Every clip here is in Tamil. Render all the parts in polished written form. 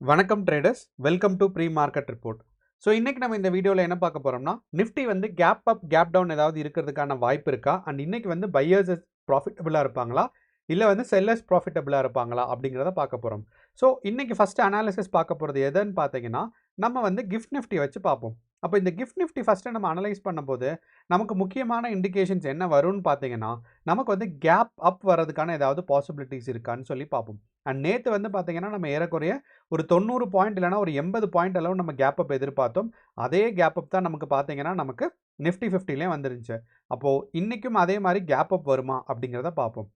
வணக்கம் traders, welcome to pre market report. So இன்னைக்கு நம்ம இந்த வீடியோவில் என்ன பார்க்க போறோம்னா, நிஃப்டி வந்து கேப் அப் கேப் டவுன் ஏதாவது இருக்கிறதுக்கான வாய்ப்பு இருக்கா, அண்ட் இன்னைக்கு வந்து பையர்ஸ் ப்ராஃபிட்டபுளாக இருப்பாங்களா, இல்லை வந்து செல்லர்ஸ் ப்ராஃபிட்டபுளாக இருப்பாங்களா அப்படிங்கிறத பார்க்க போகிறோம். ஸோ இன்னைக்கு ஃபர்ஸ்ட் அனாலிசிஸ் பார்க்க போகிறது எதுன்னு பார்த்தீங்கன்னா, நம்ம வந்து கிஃப்ட் நிஃப்டி வச்சு பார்ப்போம். அப்போ இந்த கிஃப்ட் நிஃப்டி ஃபஸ்ட்டு நம்ம அனலைஸ் பண்ணும்போது நமக்கு முக்கியமான இண்டிகேஷன்ஸ் என்ன வரும்னு பார்த்தீங்கன்னா, நமக்கு வந்து கேப் அப் வர்றதுக்கான ஏதாவது பாசிபிலிட்டிஸ் இருக்கான்னு சொல்லி பார்ப்போம். அண்ட் நேற்று வந்து பார்த்தீங்கன்னா, நம்ம ஏறக்குறைய ஒரு 90 பாயிண்ட் இல்லைனா ஒரு 80 பாயிண்ட் அளவு நம்ம கேப் அப் எதிர்பார்த்தோம். அதே கேப் அப் தான் நமக்கு பார்த்தீங்கன்னா, நமக்கு நிஃப்டி 50லேயும் வந்துருந்துச்சு. அப்போது இன்றைக்கும் அதே மாதிரி கேப் அப் வருமா அப்படிங்கிறத பார்ப்போம்.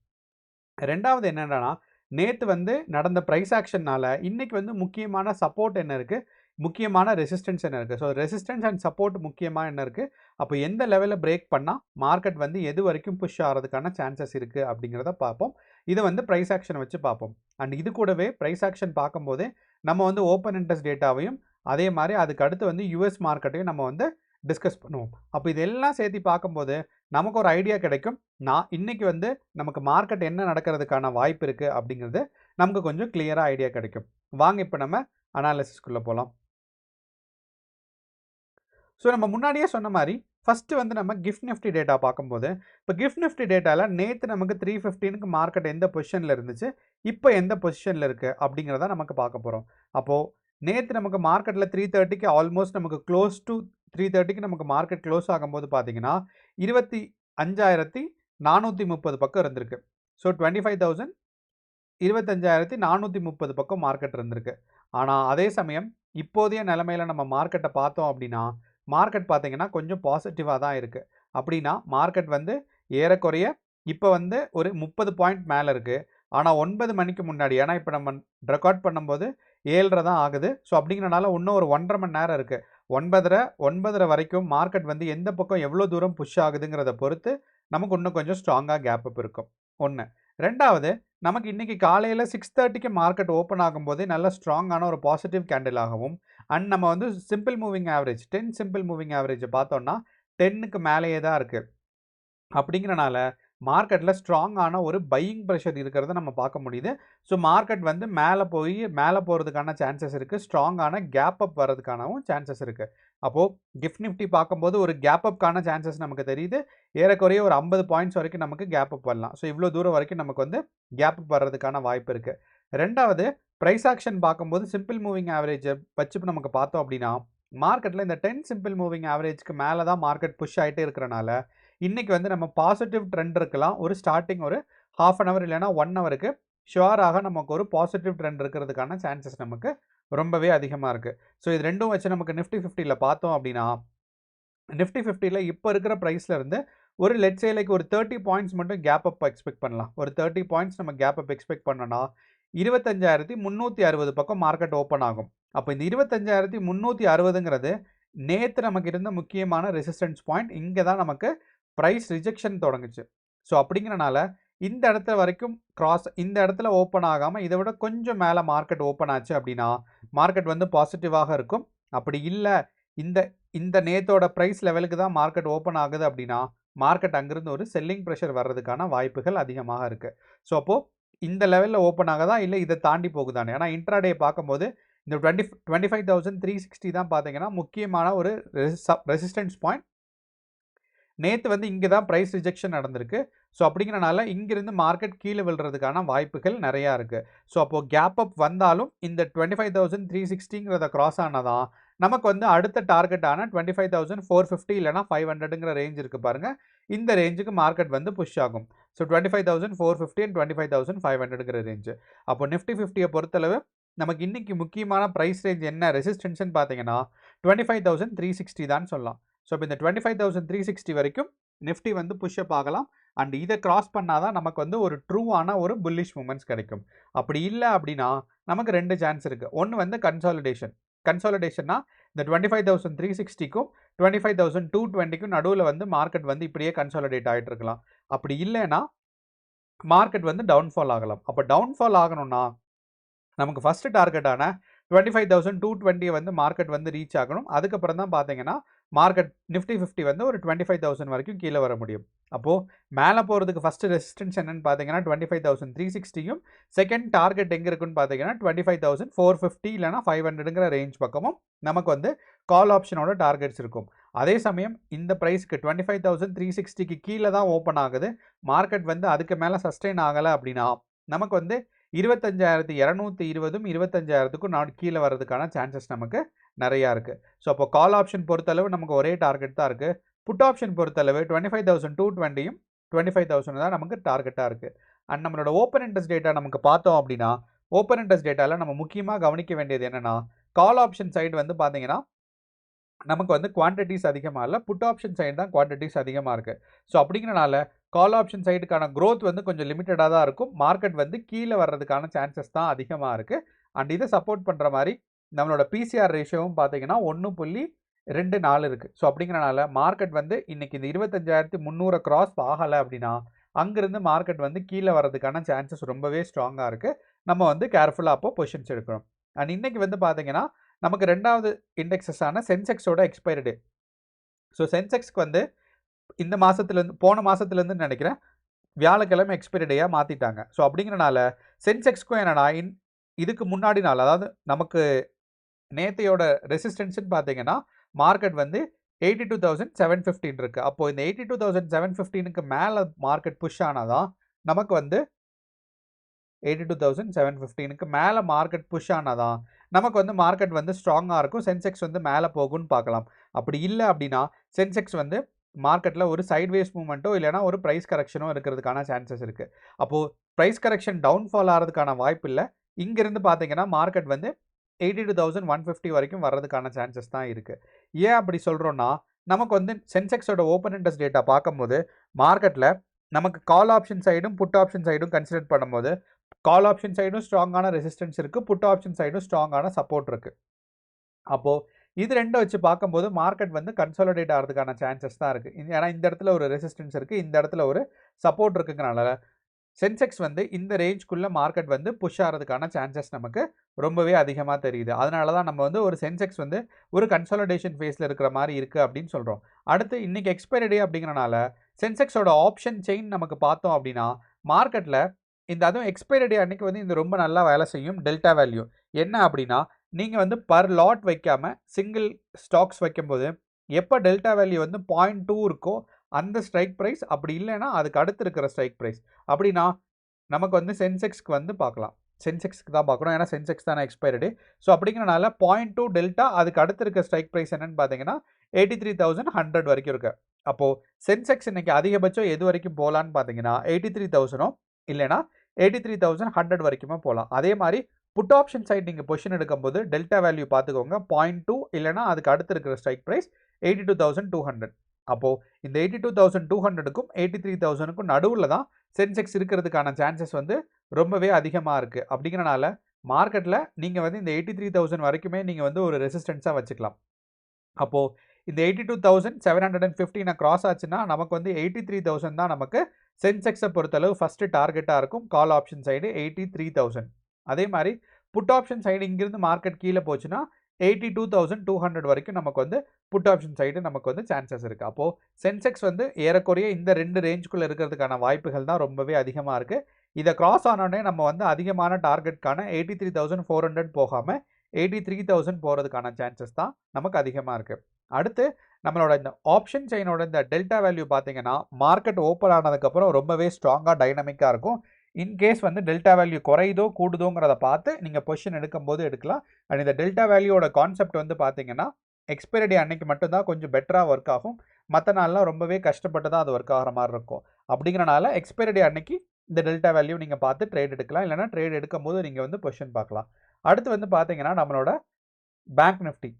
ரெண்டாவது என்னென்னா, நேற்று வந்து நடந்த ப்ரைஸ் ஆக்ஷன்னால இன்னைக்கு வந்து முக்கியமான சப்போர்ட் என்ன இருக்குது, முக்கியமான ரெசிஸ்டன்ஸ் என்ன இருக்குது. ஸோ ரெசிஸ்டன்ஸ் அண்ட் சப்போர்ட் முக்கியமாக என்ன இருக்குது, அப்போ எந்த லெவலில் பிரேக் பண்ணால் மார்க்கெட் வந்து எது வரைக்கும் புஷ் ஆகிறதுக்கான சான்சஸ் இருக்குது அப்படிங்கிறத பார்ப்போம். இதை வந்து ப்ரைஸ் ஆக்ஷனை வச்சு பார்ப்போம். அண்ட் இது கூடவே ப்ரைஸ் ஆக்ஷன் பார்க்கும்போதே நம்ம வந்து ஓப்பன் இன்ட்ரெஸ்ட் டேட்டாவையும் அதே மாதிரி அதுக்கு அடுத்து வந்து யூஎஸ் மார்க்கெட்டையும் நம்ம வந்து டிஸ்கஸ் பண்ணுவோம். அப்போ இதெல்லாம் சேர்த்து பார்க்கும்போது நமக்கு ஒரு ஐடியா கிடைக்கும். இன்னைக்கு வந்து நமக்கு மார்க்கெட் என்ன நடக்கிறதுக்கான வாய்ப்பு இருக்குது அப்படிங்கிறது நமக்கு கொஞ்சம் கிளியராக ஐடியா கிடைக்கும். வாங்க இப்போ நம்ம அனாலிசிஸ்குள்ளே போகலாம். ஸோ நம்ம முன்னாடியே சொன்ன மாதிரி ஃபஸ்ட்டு வந்து நம்ம கிஃப்ட் நிஃப்டி டேட்டா பார்க்கும்போது, இப்போ கிஃப்ட் நிஃப்டி டேட்டாவில் நேற்று நமக்கு 315க்கு மார்க்கெட் எந்த பொசிஷனில் இருந்துச்சு, இப்போ எந்த பொசிஷனில் இருக்குது அப்படிங்கிறத நமக்கு பார்க்க போகிறோம். அப்போது நேற்று நமக்கு மார்க்கெட்டில் 330க்கு ஆல்மோஸ்ட் நமக்கு க்ளோஸ் டு 330க்கு நமக்கு மார்க்கெட் க்ளோஸ் ஆகும்போது பார்த்தீங்கன்னா 25,430 பக்கம் இருந்திருக்கு. ஸோ 25,000 25,430 பக்கம் மார்க்கெட் இருந்திருக்கு. ஆனால் அதே சமயம் இப்போதைய நிலைமையில் நம்ம மார்க்கெட்டை பார்த்தோம் அப்படின்னா, மார்க்கெட் பார்த்தீங்கன்னா கொஞ்சம் பாசிட்டிவாக தான் இருக்குது. அப்படின்னா மார்க்கெட் வந்து ஏறக்குறைய இப்போ வந்து ஒரு 30 பாயிண்ட் மேலே இருக்குது. ஆனால் 9 மணிக்கு முன்னாடி, ஏன்னா இப்போ நம்ம ரெக்கார்ட் பண்ணும்போது 7:30 தான் ஆகுது. ஸோ அப்படிங்கிறனால இன்னும் ஒரு 1.5 மணி நேரம் இருக்குது. 9:30 வரைக்கும் மார்க்கெட் வந்து எந்த பக்கம் எவ்வளோ தூரம் புஷ் ஆகுதுங்கிறத பொறுத்து நமக்கு இன்னும் கொஞ்சம் ஸ்ட்ராங்காக கேப் அப் இருக்கும். ஒன்று. ரெண்டாவது, நமக்கு இன்றைக்கி காலையில் 6:30க்கு மார்க்கெட் ஓப்பன் ஆகும்போதே நல்ல ஸ்ட்ராங்கான ஒரு பாசிட்டிவ் கேண்டில் ஆகவும், அண்ட் நம்ம வந்து simple moving average 10 simple moving ஆவரேஜை பார்த்தோம்னா 10க்கு மேலேயே தான் இருக்குது. அப்படிங்கிறனால மார்க்கெட்டில் ஸ்ட்ராங்கான ஒரு பையிங் ப்ரெஷர் இருக்கிறத நம்ம பார்க்க முடியுது. ஸோ மார்க்கெட் வந்து மேலே போகிறதுக்கான சான்சஸ் இருக்குது. ஸ்ட்ராங்கான கேப் அப் வர்றதுக்கானவும் சான்சஸ் இருக்குது. அப்போது கிஃப்ட் நிஃப்டி பார்க்கும்போது ஒரு கேப் அப்கான சான்சஸ் நமக்கு தெரியுது. ஏறக்குறைய ஒரு 50 பாயிண்ட்ஸ் வரைக்கும் நமக்கு கேப் அப் வரலாம். ஸோ இவ்வளோ தூரம் வரைக்கும் நமக்கு வந்து கேப் அப் வர்றதுக்கான வாய்ப்பு இருக்குது. ரெண்டாவது, ப்ரைஸ் ஆக்ஷன் பார்க்கும்போது சிம்பிள் மூவிங் ஆவரேஜை வச்சு நமக்கு பார்த்தோம் அப்படின்னா, மார்க்கெட்டில் இந்த 10 சிம்பிள் மூவிங் ஆவரேஜ்க்கு மேலே தான் மார்க்கெட் புஷ் ஆகிட்டே இருக்கிறனால இன்றைக்கி வந்து நம்ம பாசிட்டிவ் ட்ரெண்ட் இருக்கலாம். ஒரு ஸ்டார்டிங் ஒரு ½ அன் அவர் இல்லைனா 1 ஹவருக்கு ஷுவராக நமக்கு ஒரு பாசிட்டிவ் ட்ரெண்ட் இருக்கிறதுக்கான சான்சஸ் நமக்கு ரொம்பவே அதிகமாக இருக்குது. ஸோ இது ரெண்டும் வச்சு நமக்கு நிஃப்டி 50ல் பார்த்தோம் அப்படின்னா, நிஃப்டி 50ல் இப்போ இருக்கிற ப்ரைஸில் இருந்து ஒரு லெட்ஸ் சே லைக் ஒரு 30 பாயிண்ட்ஸ் மட்டும் கேப் அப் எக்ஸ்பெக்ட் பண்ணலாம். ஒரு 30 பாயிண்ட்ஸ் நம்ம கேப் அப் எக்ஸ்பெக்ட் பண்ணோன்னா 25,360 பக்கம் மார்க்கெட் ஓப்பன் ஆகும். அப்போ இந்த 25,360ங்கிறது நேற்று நமக்கு இருந்த முக்கியமான ரெசிஸ்டன்ஸ் பாயிண்ட். இங்கே தான் நமக்கு ப்ரைஸ் ரிஜெக்ஷன் தொடங்குச்சு. ஸோ அப்படிங்கிறனால இந்த இடத்துல வரைக்கும் இந்த இடத்துல ஓப்பன் ஆகாமல் இதை விட கொஞ்சம் மேலே மார்க்கெட் ஓப்பன் ஆச்சு அப்படின்னா மார்க்கெட் வந்து பாசிட்டிவாக இருக்கும். அப்படி இல்லை, இந்த நேத்தோட ப்ரைஸ் லெவலுக்கு தான் மார்க்கெட் ஓப்பன் ஆகுது அப்படின்னா மார்க்கெட் அங்கிருந்து ஒரு செல்லிங் ப்ரெஷர் வர்றதுக்கான வாய்ப்புகள் அதிகமாக இருக்குது. ஸோ அப்போது இந்த லெவலில் ஓப்பன் ஆகுதா இல்லை இதை தாண்டி போகுதானே. ஏன்னா இன்ட்ராடே பார்க்கும்போது இந்த 25,360 தான் பார்த்தீங்கன்னா முக்கியமான ஒரு ரெசிஸ்டன்ஸ் பாயிண்ட். நேற்று வந்து இங்கே தான் ப்ரைஸ் ரிஜெக்ஷன் நடந்திருக்கு. ஸோ அப்படிங்கிறனால இங்கிருந்து மார்க்கெட் கீழே விழுறதுக்கான வாய்ப்புகள் நிறையா இருக்குது. ஸோ அப்போது கேப் அப் வந்தாலும் இந்த 25,360ங்கிறத கிராஸ் ஆனதான் நமக்கு வந்து அடுத்த டார்கெட்டான 25,450 இல்லைனா 500ங்கிற ரேஞ்ச் இருக்குது பாருங்கள். இந்த ரேஞ்சுக்கு மார்க்கெட் வந்து புஷ் ஆகும். ஸோ 25,450 அண்ட் 25,500ங்கிற ரேஞ்சு. அப்போ நிஃப்டி 50யை பொறுத்தளவு நமக்கு இன்றைக்கி முக்கியமான ப்ரைஸ் ரேஞ்ச் என்ன ரெசிஸ்டன்ஸ்ன்னு பார்த்தீங்கன்னா 25,360 தான் சொல்லலாம். ஸோ இப்போ இந்த 25,360 வரைக்கும் நிஃப்டி வந்து புஷ்அப் ஆகலாம். அண்ட் இதை கிராஸ் பண்ணாதான் நமக்கு வந்து ஒரு ட்ரூவான ஒரு புல்லிஷ் மூமெண்ட்ஸ் கிடைக்கும். அப்படி இல்லை அப்படின்னா நமக்கு 2 சான்ஸ் இருக்குது. ஒன்று வந்து கன்சாலிடேஷன்னா இந்த 25,360க்கும் 25,220க்கும் நடுவில் வந்து மார்க்கெட் வந்து இப்படியே கன்சாலிடேட் ஆகிட்டு இருக்கலாம். அப்படி இல்லைன்னா மார்க்கெட் வந்து டவுன்ஃபால் ஆகலாம். அப்போ டவுன்ஃபால் ஆகணும்னா நமக்கு ஃபஸ்ட்டு டார்கெட்டான 25,220 வந்து மார்க்கெட் வந்து ரீச் ஆகணும். அதுக்கப்புறம் தான் பார்த்தீங்கன்னா மார்க்கெட் நிஃப்டி 50 வந்து ஒரு 25,000 வரைக்கும் கீழே வர முடியும். அப்போது மேலே போகிறதுக்கு ஃபஸ்ட்டு ரெசிஸ்டன்ஸ் என்னன்னு பார்த்தீங்கன்னா 25,360யும் செகண்ட் டார்கெட் எங்கே இருக்குன்னு பார்த்தீங்கன்னா 25,450 இல்லைனா 500ங்கிற ரேஞ்ச் பக்கமும் நமக்கு வந்து கால் ஆப்ஷனோட டார்கெட்ஸ் இருக்கும். அதே சமயம் இந்த ப்ரைஸ்க்கு 25,360க்கு கீழே தான் ஓப்பன் ஆகுது, மார்க்கெட் வந்து அதுக்கு மேலே சஸ்டெயின் ஆகலை அப்படின்னா நமக்கு வந்து 25,220ம் 25,000க்கும் கீழே வர்றதுக்கான சான்சஸ் நமக்கு நிறையா இருக்குது. ஸோ அப்போ கால் ஆப்ஷன் பொறுத்தளவு நமக்கு ஒரே டார்கெட் தான் இருக்குது. புட் ஆப்ஷன் பொறுத்தளவு 25,220யும் 25,000 தான் நமக்கு டார்கெட்டாக இருக்குது. அண்ட் நம்மளோட ஓப்பன் இன்ட்ரெஸ்ட் டேட்டா நமக்கு பார்த்தோம் அப்படின்னா ஓப்பன் இன்ட்ரெஸ்ட் டேட்டாவில் நம்ம முக்கியமாக கவனிக்க வேண்டியது என்னென்னா கால் ஆப்ஷன் சைடு வந்து பார்த்தீங்கன்னா நமக்கு வந்து குவான்டிட்டிஸ் அதிகமாக இல்லை, புட் ஆப்ஷன் சைடு தான் குவான்டிட்டிஸ் அதிகமாக இருக்குது. ஸோ அப்படிங்கிறனால கால் ஆப்ஷன் சைடுக்கான க்ரோத் வந்து கொஞ்சம் லிமிட்டடாக தான் இருக்கும். மார்க்கெட் வந்து கீழே வர்றதுக்கான சான்சஸ் தான் அதிகமாக இருக்குது. அண்ட் இதை சப்போர்ட் பண்ணுற மாதிரி நம்மளோட பிசிஆர் ரேஷியோவும் பார்த்தீங்கன்னா 1.24 இருக்குது. ஸோ அப்படிங்கிறனால மார்க்கெட் வந்து இன்றைக்கி இந்த 25,300 கிராஸ் ஆகலை அப்படின்னா அங்கேருந்து மார்க்கெட் வந்து கீழே வர்றதுக்கான சான்சஸ் ரொம்பவே ஸ்ட்ராங்காக இருக்குது. நம்ம வந்து கேர்ஃபுல்லாக அப்போ பொசிஷன்ஸ் எடுக்கணும். அண்ட் இன்றைக்கி வந்து பார்த்தீங்கன்னா நமக்கு ரெண்டாவது இண்டெக்ஸஸான சென்செக்ஸோட எக்ஸ்பைரி டே. ஸோ சென்செக்ஸ்க்கு வந்து இந்த மாதத்துலேருந்து போன மாதத்துலேருந்து நினைக்கிறேன் வியாழக்கிழமை எக்ஸ்பைரி டேயாக மாற்றிட்டாங்க. ஸோ அப்படிங்கிறனால சென்செக்ஸ்க்கும் என்னென்னா இதுக்கு முன்னாடி நாள் அதாவது நமக்கு நேத்தையோட ரெசிஸ்டன்ஸ்ன்னு பார்த்தீங்கன்னா மார்க்கெட் வந்து 82,715 இருக்குது. அப்போது இந்த 82,715க்கு மேலே மார்க்கெட் புஷ் ஆனால் தான் நமக்கு வந்து 82,715க்கு மேலே மார்க்கெட் புஷ் ஆனால் தான் நமக்கு வந்து மார்க்கெட் வந்து ஸ்ட்ராங்காக இருக்கும், சென்செக்ஸ் வந்து மேலே போகும்னு பார்க்கலாம். அப்படி இல்லை அப்படின்னா சென்செக்ஸ் வந்து மார்க்கெட்டில் ஒரு சைட்வேஸ் மூவ்மெண்ட்டோ இல்லைனா ஒரு ப்ரைஸ் கரெக்ஷனோ இருக்கிறதுக்கான சான்சஸ் இருக்குது. அப்போது ப்ரைஸ் கரெக்ஷன் டவுன்ஃபால் ஆகிறதுக்கான வாய்ப்பு இல்லை. இங்கேருந்து பார்த்தீங்கன்னா மார்க்கெட் வந்து 82,150 வரைக்கும் வர்றதுக்கான சான்சஸ் தான் இருக்குது. ஏன் அப்படி சொல்கிறோன்னா நமக்கு வந்து சென்செக்ஸோட ஓப்பன் இன்ட்ரெஸ்ட் டேட்டா பார்க்கும்போது மார்க்கெட்டில் நமக்கு கால் ஆப்ஷன் சைடும் புட் ஆப்ஷன் சைடும் கன்சிடர் பண்ணும்போது கால் ஆப்ஷன் சைடும் ஸ்ட்ராங்கான ரெசிஸ்டன்ஸ் இருக்குது, புட் ஆப்ஷன் சைடும் ஸ்ட்ராங்கான சப்போர்ட் இருக்குது. அப்போது இது ரெண்டும் வச்சு பார்க்கும்போது மார்க்கெட் வந்து கன்சாலிடேட் ஆகிறதுக்கான சான்சஸ் தான் இருக்குது. ஏன்னா இந்த இடத்துல ஒரு ரெசிஸ்டன்ஸ் இருக்குது, இந்த இடத்துல ஒரு சப்போர்ட் இருக்குங்கிறனால சென்செக்ஸ் வந்து இந்த ரேஞ்சுக்குள்ளே மார்க்கெட் வந்து புஷ் ஆகிறதுக்கான சான்சஸ் நமக்கு ரொம்பவே அதிகமாக தெரியுது. அதனால தான் நம்ம வந்து ஒரு சென்செக்ஸ் வந்து ஒரு கன்சாலிடேஷன் ஃபேஸில் இருக்கிற மாதிரி இருக்குது அப்படின்னு சொல்கிறோம். அடுத்து இன்றைக்கி எக்ஸ்பைரி டே அப்படிங்கிறனால சென்செக்ஸோட ஆப்ஷன் செயின் நமக்கு பார்த்தோம் அப்படின்னா மார்க்கெட்டில் இந்த அதுவும் எக்ஸ்பைரி டே அன்றைக்கி வந்து இந்த ரொம்ப நல்லா வேலை செய்யும் டெல்டா வேல்யூ. என்ன அப்படின்னா நீங்கள் வந்து பர் லாட் வைக்காமல் சிங்கிள் ஸ்டாக்ஸ் வைக்கும்போது எப்போ டெல்டா வேல்யூ வந்து 0.2 இருக்கோ அந்த ஸ்ட்ரைக் ப்ரைஸ், அப்படி இல்லைன்னா அதுக்கு அடுத்து இருக்கிற ஸ்ட்ரைக் ப்ரைஸ். அப்படின்னா நமக்கு வந்து சென்செக்ஸ்க்கு வந்து பார்க்கலாம், சென்செக்ஸ்க்கு தான் பார்க்கணும், ஏன்னா சென்செக்ஸ் தானே எக்ஸ்பைரி டே. ஸோ அப்படிங்கிறனால 0.2 டெல்டா அதுக்கு அடுத்து இருக்க ஸ்ட்ரைக் ப்ரைஸ் என்னென்னு பார்த்தீங்கன்னா 83,100 வரைக்கும் இருக்குது. அப்போது சென்செக்ஸ் இன்றைக்கி அதிகபட்சம் எது வரைக்கும் போகலான்னு பார்த்தீங்கன்னா 83,000 இல்லைனா 83,100 வரைக்குமே போகலாம். அதே மாதிரி புட் ஆப்ஷன் சைட் நீங்கள் பொசிஷன் எடுக்கும்போது டெல்டா வேல்யூ பார்த்துக்கோங்க 0.2 இல்லைனா அதுக்கு அடுத்து இருக்கிற ஸ்ட்ரைக் ப்ரைஸ் 82,200. அப்போது இந்த 82,200க்கும் 83,000க்கும் நடுவில் தான் சென்செக்ஸ் இருக்கிறதுக்கான சான்சஸ் வந்து ரொம்பவே அதிகமாக இருக்குது. அப்படிங்கிறனால மார்க்கெட்டில் நீங்கள் வந்து இந்த 83,000 வரைக்குமே நீங்கள் வந்து ஒரு ரெசிஸ்டன்ஸாக வச்சுக்கலாம். அப்போது இந்த 82,715 கிராஸ் ஆச்சுன்னா நமக்கு வந்து 83,000 தான் நமக்கு சென்செக்ஸை பொறுத்தளவு ஃபஸ்ட்டு டார்கெட்டாக இருக்கும். Call option side 83,000. அதே மாதிரி புட் ஆப்ஷன் சைடு இங்கிருந்து மார்க்கெட் கீழே போச்சுன்னா 82,200 வரைக்கும் நமக்கு வந்து புட் ஆப்ஷன் சைடு நமக்கு வந்து சான்சஸ் இருக்குது. அப்போது சென்செக்ஸ் வந்து ஏறக்குறைய இந்த ரெண்டு ரேஞ்சுக்குள்ளே இருக்கிறதுக்கான வாய்ப்புகள் தான் ரொம்பவே அதிகமாக இருக்குது. இதை கிராஸ் ஆனோடனே நம்ம வந்து அதிகமான டார்கெட்கான 83,400 போகாமல் 83,000 போகிறதுக்கான சான்சஸ் தான் நமக்கு அதிகமாக இருக்குது. அடுத்து நம்மளோட இந்த ஆப்ஷன் செயினோட இந்த டெல்டா வேல்யூ பார்த்தீங்கன்னா மார்க்கெட் ஓப்பன் ஆனதுக்கப்புறம் ரொம்பவே ஸ்ட்ராங்காக டைனமிக்காக இருக்கும். இன்கேஸ் வந்து டெல்டா வேல்யூ குறையுதோ கூடுதோங்கிறத பார்த்து நீங்கள் பொசிஷன் எடுக்கும்போது எடுக்கலாம். அண்ட் இந்த டெல்டா வேல்யூவோட கான்செப்ட் வந்து பார்த்தீங்கன்னா எக்ஸ்பைரி டே அன்னைக்கு மட்டும்தான் கொஞ்சம் பெட்டராக ஒர்க் ஆகும், மற்ற நாள்லாம் ரொம்பவே கஷ்டப்பட்டு தான் அது ஒர்க் ஆகிற மாதிரி இருக்கும். அப்படிங்கிறனால எக்ஸ்பைரி டே அன்னைக்கு இந்த டெல்டா வேல்யூ நீங்கள் பார்த்து ட்ரேட் எடுக்கலாம், இல்லைனா ட்ரேட் எடுக்கும்போது நீங்கள் வந்து பொசிஷன் பார்க்கலாம். அடுத்து வந்து பார்த்தீங்கன்னா நம்மளோட பேங்க் நிஃப்டி.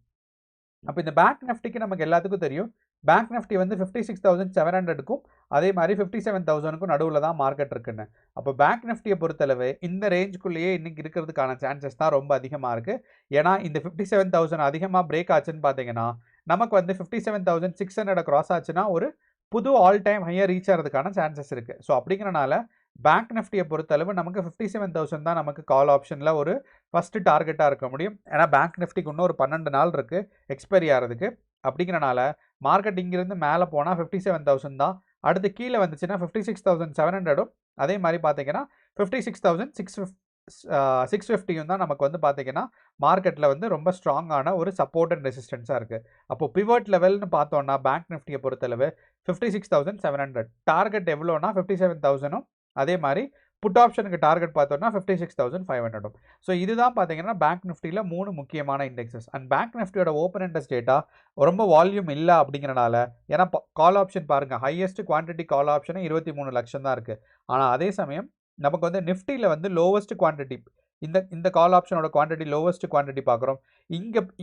அப்போ இந்த பேங்க் நிஃப்டிக்கு நமக்கு எல்லாத்துக்கும் தெரியும் பேங்க் நிஃப்டி வந்து 56,700க்கும் அதே மாதிரி 57,000க்கும் நடுவில் தான் மார்க்கெட் இருக்குன்னு. அப்போ பேங்க் நிஃப்டியை பொறுத்தளவு இந்த ரேஞ்சுக்குள்ளேயே இன்றைக்கி இருக்கிறதுக்கான சான்சஸ் தான் ரொம்ப அதிகமாக இருக்குது. ஏன்னா இந்த 57,000 அதிகமாக பிரேக் ஆச்சுன்னு பார்த்தீங்கன்னா நமக்கு வந்து 57,600 கிராஸ் ஆச்சுன்னா ஒரு புது ஆல் டைம் ஹையர் ரீச் ஆகிறதுக்கான சான்சஸ் இருக்குது. ஸோ அப்படிங்கிறனால பேங்க் நிஃப்டியை பொறுத்தளவு நமக்கு 57,000 தான் நமக்கு கால் ஆப்ஷனில் ஒரு ஃபஸ்ட்டு டார்கெட்டாக இருக்க முடியும். ஏன்னா பேங்க் நிஃப்டிக்கு இன்னும் ஒரு 12 நாள் இருக்குது எக்ஸ்பைரி ஆகிறதுக்கு. அப்படிங்கிறனால மார்க்கெட் இங்கிருந்து மேலே போனால் 57,000 தான். அடுத்து கீழே வந்துச்சுன்னா 56,700ம் அதே மாதிரி பார்த்தீங்கன்னா 56,650யும் தான் நமக்கு வந்து பார்த்தீங்கன்னா மார்க்கெட்டில் வந்து ரொம்ப ஸ்ட்ராங்கான ஒரு சப்போர்ட் அண்ட் ரெசிஸ்டன்ஸாக இருக்குது. அப்போது பிவட் லெவல்னு பார்த்தோன்னா பேங்க் நிஃப்டியை பொறுத்தளவு 56,700 டார்கெட் எவ்வளோனா 57,000ம் அதே மாதிரி புட் ஆப்ஷனுக்கு டார்கெட் பார்த்தோம்னா 56,500. ஸோ இதுதான் பார்த்தீங்கன்னா பேங்க் நிஃப்டியில் 3 முக்கியமான இண்டெக்ஸஸ். அண்ட் பேங்க் நிஃப்டியோட ஓப்பன் இன்ட்ரெஸ்ட் டேட்டா ரொம்ப வால்யூம் இல்லை அப்படிங்கிறனால, ஏன்னா கால் ஆப்ஷன் பாருங்கள், ஹையஸ்ட் குவான்டிட்டி கால் ஆப்ஷனே 23 லட்சம் தான் இருக்குது. ஆனால் அதே சமயம் நமக்கு வந்து நிஃப்டியில் வந்து லோவஸ்ட் குவான்டிட்டி இந்த கால் ஆப்ஷனோட குவான்டிட்டி லோவஸ்ட் குவான்டிட்டி பார்க்குறோம்.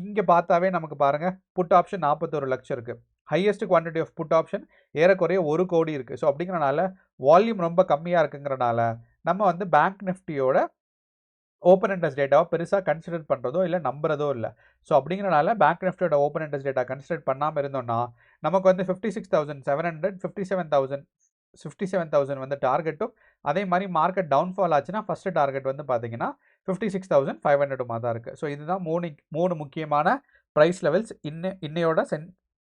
இங்கே பார்த்தாவே நமக்கு பாருங்கள் புட் ஆப்ஷன் 41 லட்சம் இருக்குது. Highest quantity of food option ஏறக்குறைய 1 கோடி இருக்குது. ஸோ அப்படிங்கிறனால வால்யூம் ரொம்ப கம்மியாக இருக்குங்கிறனால நம்ம வந்து பேங்க் நிஃப்டியோட ஓப்பன் இன்ட்ரெஸ்ட் டேட்டாவை பெருசாக கன்சிடர் பண்ணுறதோ இல்லை நம்புறதோ இல்லை. ஸோ அப்படிங்கிறனால பேங்க் நிஃப்டியோட ஓப்பன் இன்ட்ரெஸ்ட் டேட்டா கன்சிடர் பண்ணாமல் இருந்தோம்னா நமக்கு வந்து 56,700 57,000 வந்து டார்கெட்டும், அதே மாதிரி மார்க்கெட் டவுன்ஃபால் ஆச்சுன்னா ஃபஸ்ட்டு டார்கெட் வந்து பார்த்தீங்கன்னா 56,500 தான் இருக்குது. ஸோ இதுதான் மூணு முக்கியமான ப்ரைஸ் லெவல்ஸ்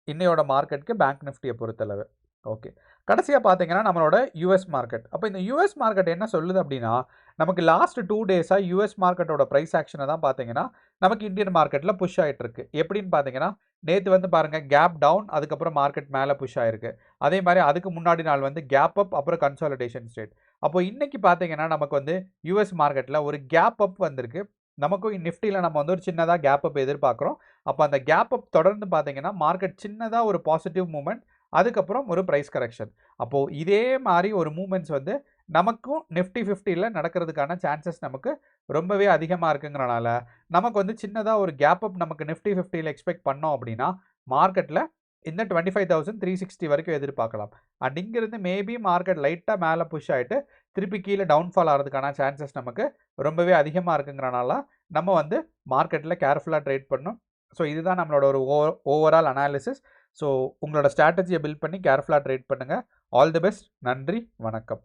இன்னையோட மார்க்கெட்டுக்கு பேங்க் நிஃப்டியை பொறுத்தளவு. ஓகே, கடைசியாக பார்த்தீங்கன்னா நம்மளோட யூஎஸ் மார்க்கெட். அப்போ இந்த யூஎஸ் மார்க்கெட் என்ன சொல்லுது அப்படின்னா, நமக்கு லாஸ்ட் 2 டேஸாக யூஎஸ் மார்க்கெட்டோட ப்ரைஸ் ஆக்ஷனை தான் பார்த்தீங்கன்னா நமக்கு இந்தியன் மார்க்கெட்டில் புஷ் ஆகிட்டு இருக்கு. எப்படின்னு பார்த்தீங்கன்னா, நேற்று வந்து பாருங்கள் கேப் டவுன், அதுக்கப்புறம் மார்க்கெட் மேலே புஷ் ஆகிருக்கு. அதே மாதிரி அதுக்கு முன்னாடி நாள் வந்து கேப் அப், அப்புறம் கன்சாலிடேஷன் ஸ்டேட். அப்போ இன்னைக்கு பார்த்தீங்கன்னா நமக்கு வந்து யூஎஸ் மார்க்கெட்டில் ஒரு கேப் அப் வந்திருக்கு. நமக்கும் நிஃப்டியில் நம்ம வந்து ஒரு சின்னதாக கேப் அப் எதிர்பார்க்குறோம். அப்போ அந்த கேப் அப் தொடர்ந்து பார்த்தீங்கன்னா மார்க்கெட் சின்னதாக ஒரு பாசிட்டிவ் மூமெண்ட், அதுக்கப்புறம் ஒரு ப்ரைஸ் கரெக்ஷன். அப்போது இதே மாதிரி ஒரு மூமெண்ட்ஸ் வந்து நமக்கும் நிஃப்டி 50ல் நடக்கிறதுக்கான சான்சஸ் நமக்கு ரொம்பவே அதிகமாக இருக்குங்கிறனால நமக்கு வந்து சின்னதாக ஒரு கேப் அப் நமக்கு நிஃப்டி 50ல் எக்ஸ்பெக்ட் பண்ணோம் அப்படின்னா மார்க்கெட்டில் இந்த 25,360 வரைக்கும் எதிர்பார்க்கலாம். அண்ட் இங்கிருந்து மேபி மார்க்கெட் லைட்டாக மேலே புஷ் ஆகிட்டு திருப்பி கீழே டவுன்ஃபால் ஆகிறதுக்கான சான்சஸ் நமக்கு ரொம்பவே அதிகமாக இருக்குங்கிறனால நம்ம வந்து மார்க்கெட்டில் கேர்ஃபுல்லாக ட்ரேட் பண்ணணும். ஸோ இதுதான் நம்மளோட ஒரு ஓவரால் அனாலிசிஸ். ஸோ உங்களோட ஸ்ட்ராட்டஜியை பில்ட் பண்ணி கேர்ஃபுல்லாக ட்ரேட் பண்ணுங்கள். All the best. நன்றி, வணக்கம்.